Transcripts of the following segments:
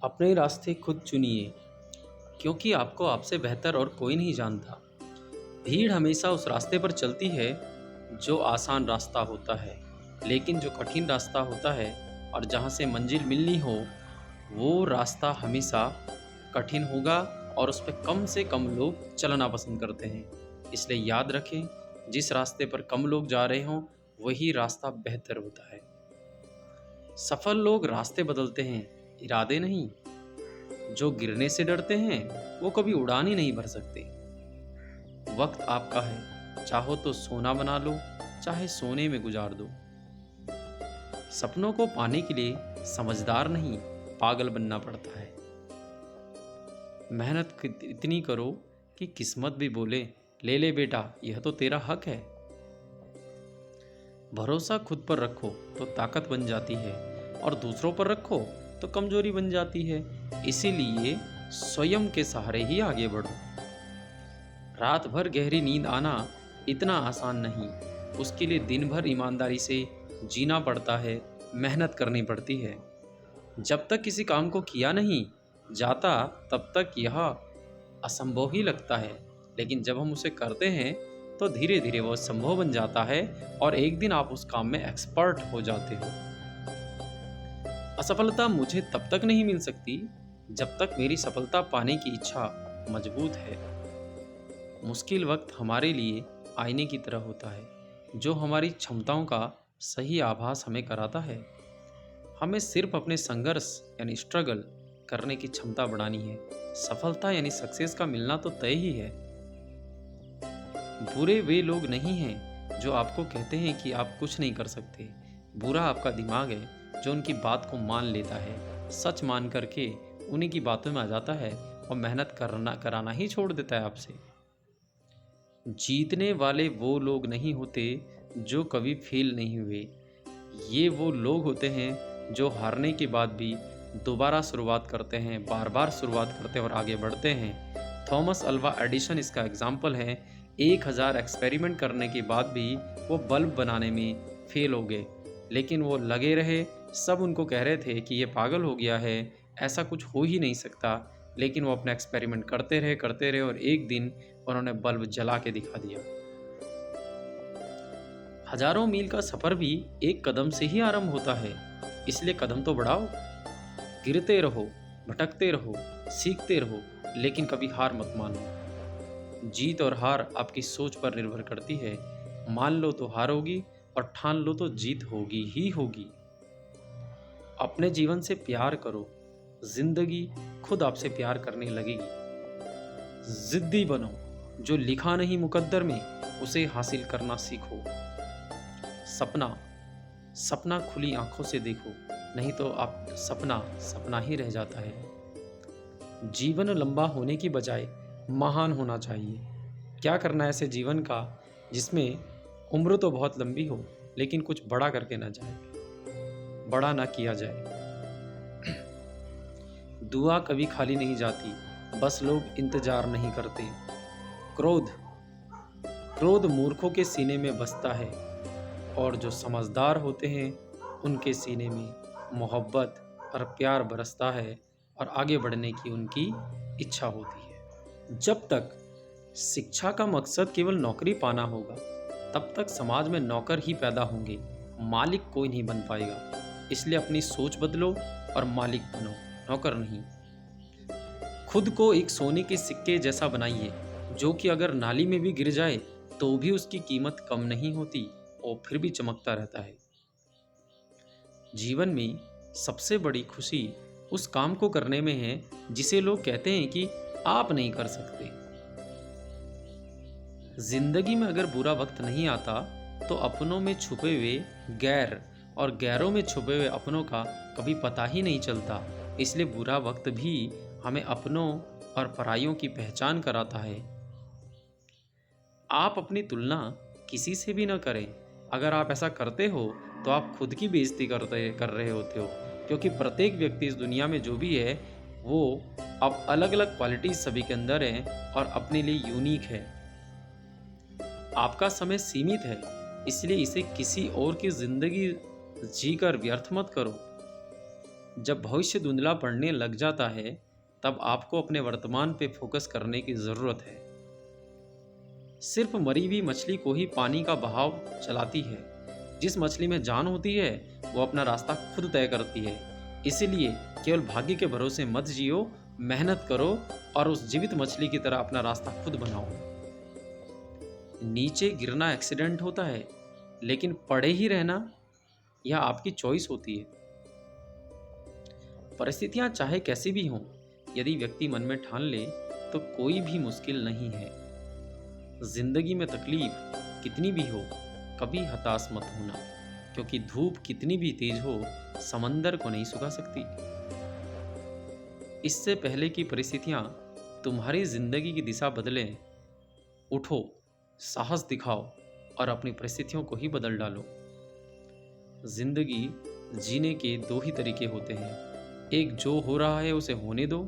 अपने रास्ते खुद चुनिए, क्योंकि आपको आपसे बेहतर और कोई नहीं जानता। भीड़ हमेशा उस रास्ते पर चलती है जो आसान रास्ता होता है, लेकिन जो कठिन रास्ता होता है और जहाँ से मंजिल मिलनी हो, वो रास्ता हमेशा कठिन होगा और उस पर कम से कम लोग चलना पसंद करते हैं। इसलिए याद रखें, जिस रास्ते पर कम लोग जा रहे हों, वही रास्ता बेहतर होता है। सफल लोग रास्ते बदलते हैं, इरादे नहीं। जो गिरने से डरते हैं, वो कभी उड़ान ही नहीं भर सकते। वक्त आपका है, चाहो तो सोना बना लो, चाहे सोने में गुजार दो। सपनों को पाने के लिए समझदार नहीं, पागल बनना पड़ता है। मेहनत इतनी करो कि किस्मत भी बोले, ले ले बेटा, यह तो तेरा हक है। भरोसा खुद पर रखो तो ताकत बन जाती है, और दूसरों पर रखो तो कमजोरी बन जाती है। इसीलिए स्वयं के सहारे ही आगे बढ़ो। रात भर गहरी नींद आना इतना आसान नहीं, उसके लिए दिन भर ईमानदारी से जीना पड़ता है, मेहनत करनी पड़ती है। जब तक किसी काम को किया नहीं जाता, तब तक यह असंभव ही लगता है, लेकिन जब हम उसे करते हैं तो धीरे धीरे वह संभव बन जाता है और एक दिन आप उस काम में एक्सपर्ट हो जाते हो। असफलता मुझे तब तक नहीं मिल सकती जब तक मेरी सफलता पाने की इच्छा मजबूत है। मुश्किल वक्त हमारे लिए आईने की तरह होता है, जो हमारी क्षमताओं का सही आभास हमें कराता है। हमें सिर्फ अपने संघर्ष यानी स्ट्रगल करने की क्षमता बढ़ानी है। सफलता यानी सक्सेस का मिलना तो तय ही है। बुरे वे लोग नहीं हैं जो आपको कहते हैं कि आप कुछ नहीं कर सकते। बुरा आपका दिमाग है जो उनकी बात को मान लेता है, सच मान करके उन्हीं की बातों में आ जाता है और मेहनत कराना ही छोड़ देता है आपसे। जीतने वाले वो लोग नहीं होते जो कभी फेल नहीं हुए। ये वो लोग होते हैं जो हारने के बाद भी दोबारा शुरुआत करते हैं, बार बार शुरुआत करते हैं और आगे बढ़ते हैं। थॉमस अल्वा एडिसन इसका एग्जाम्पल है। 1000 एक्सपेरिमेंट करने के बाद भी वो बल्ब बनाने में फेल हो गए, लेकिन वो लगे रहे। सब उनको कह रहे थे कि ये पागल हो गया है, ऐसा कुछ हो ही नहीं सकता, लेकिन वो अपना एक्सपेरिमेंट करते रहे और एक दिन उन्होंने बल्ब जला के दिखा दिया। हजारों मील का सफर भी एक कदम से ही आरंभ होता है, इसलिए कदम तो बढ़ाओ। गिरते रहो, भटकते रहो, सीखते रहो, लेकिन कभी हार मत मानो। जीत और हार आपकी सोच पर निर्भर करती है। मान लो तो हार होगी और ठान लो तो जीत होगी ही होगी। अपने जीवन से प्यार करो, जिंदगी खुद आपसे प्यार करने लगेगी। जिद्दी बनो, जो लिखा नहीं मुकद्दर में उसे हासिल करना सीखो। सपना खुली आंखों से देखो, नहीं तो आप सपना ही रह जाता है। जीवन लंबा होने की बजाय महान होना चाहिए। क्या करना है ऐसे जीवन का जिसमें उम्र तो बहुत लंबी हो, लेकिन कुछ बड़ा करके ना जाए, बड़ा ना किया जाए। दुआ कभी खाली नहीं जाती, बस लोग इंतजार नहीं करते। क्रोध मूर्खों के सीने में बसता है, और जो समझदार होते हैं उनके सीने में मोहब्बत और प्यार बरसता है और आगे बढ़ने की उनकी इच्छा होती है। जब तक शिक्षा का मकसद केवल नौकरी पाना होगा, तब तक समाज में नौकर ही पैदा होंगे, मालिक कोई नहीं बन पाएगा। इसलिए अपनी सोच बदलो और मालिक बनो, नौकर नहीं। खुद को एक सोने के सिक्के जैसा बनाइए, जो कि अगर नाली में भी गिर जाए तो भी उसकी कीमत कम नहीं होती और फिर भी चमकता रहता है। जीवन में सबसे बड़ी खुशी उस काम को करने में है जिसे लोग कहते हैं कि आप नहीं कर सकते। जिंदगी में अगर बुरा वक्त नहीं आता तो अपनों में छुपे हुए गैर और गैरों में छुपे हुए अपनों का कभी पता ही नहीं चलता। इसलिए बुरा वक्त भी हमें अपनों और पराइयों की पहचान कराता है। आप अपनी तुलना किसी से भी न करें। अगर आप ऐसा करते हो तो आप खुद की बेइज्जती कर रहे होते हो, क्योंकि प्रत्येक व्यक्ति इस दुनिया में जो भी है वो अब अलग अलग क्वालिटीज सभी के अंदर है और अपने लिए यूनिक है। आपका समय सीमित है, इसलिए इसे किसी और की जिंदगी जीकर व्यर्थ मत करो। जब भविष्य धुंधला पड़ने लग जाता है, तब आपको अपने वर्तमान पे फोकस करने की ज़रूरत है। सिर्फ मरी हुई मछली को ही पानी का बहाव चलाती है। जिस मछली में जान होती है, वो अपना रास्ता खुद तय करती है। इसीलिए केवल भाग्य के भरोसे मत जियो, मेहनत करो और उस जीवित मछली की तरह अपना रास्ता खुद बनाओ। नीचे गिरना एक्सीडेंट होता है, लेकिन पड़े ही रहना यह आपकी चॉइस होती है। परिस्थितियां चाहे कैसी भी हों, यदि व्यक्ति मन में ठान ले तो कोई भी मुश्किल नहीं है। जिंदगी में तकलीफ कितनी भी हो, कभी हताश मत होना, क्योंकि धूप कितनी भी तेज हो, समंदर को नहीं सुखा सकती। इससे पहले कि परिस्थितियां तुम्हारी जिंदगी की दिशा बदलें, उठो, साहस दिखाओ और अपनी परिस्थितियों को ही बदल डालो। जिंदगी जीने के दो ही तरीके होते हैं, एक जो हो रहा है उसे होने दो,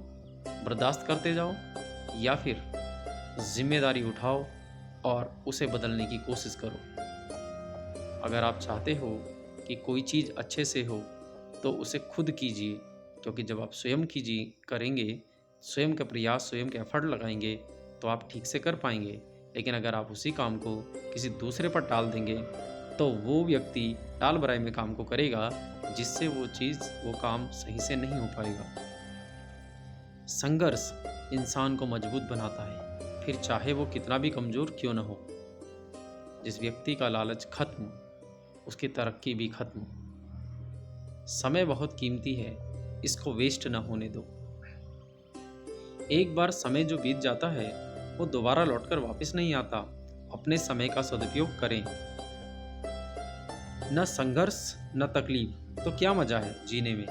बर्दाश्त करते जाओ, या फिर जिम्मेदारी उठाओ और उसे बदलने की कोशिश करो। अगर आप चाहते हो कि कोई चीज़ अच्छे से हो तो उसे खुद कीजिए, क्योंकि जब आप स्वयं करेंगे, स्वयं का प्रयास, स्वयं के एफर्ट लगाएंगे तो आप ठीक से कर पाएंगे। लेकिन अगर आप उसी काम को किसी दूसरे पर टाल देंगे तो वो व्यक्ति टाल बराई में काम को करेगा, जिससे वो काम सही से नहीं हो पाएगा। संघर्ष इंसान को मजबूत बनाता है, फिर चाहे वो कितना भी कमज़ोर क्यों न हो। जिस व्यक्ति का लालच खत्म, उसकी तरक्की भी खत्म। समय बहुत कीमती है, इसको वेस्ट न होने दो। एक बार समय जो बीत जाता है वो दोबारा लौटकर वापस नहीं आता। अपने समय का सदुपयोग करें। न संघर्ष न तकलीफ तो क्या मजा है जीने में।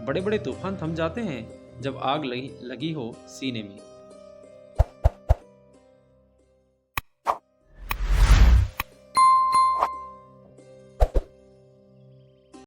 बड़े बड़े तूफान थम जाते हैं जब आग लगी हो सीने में।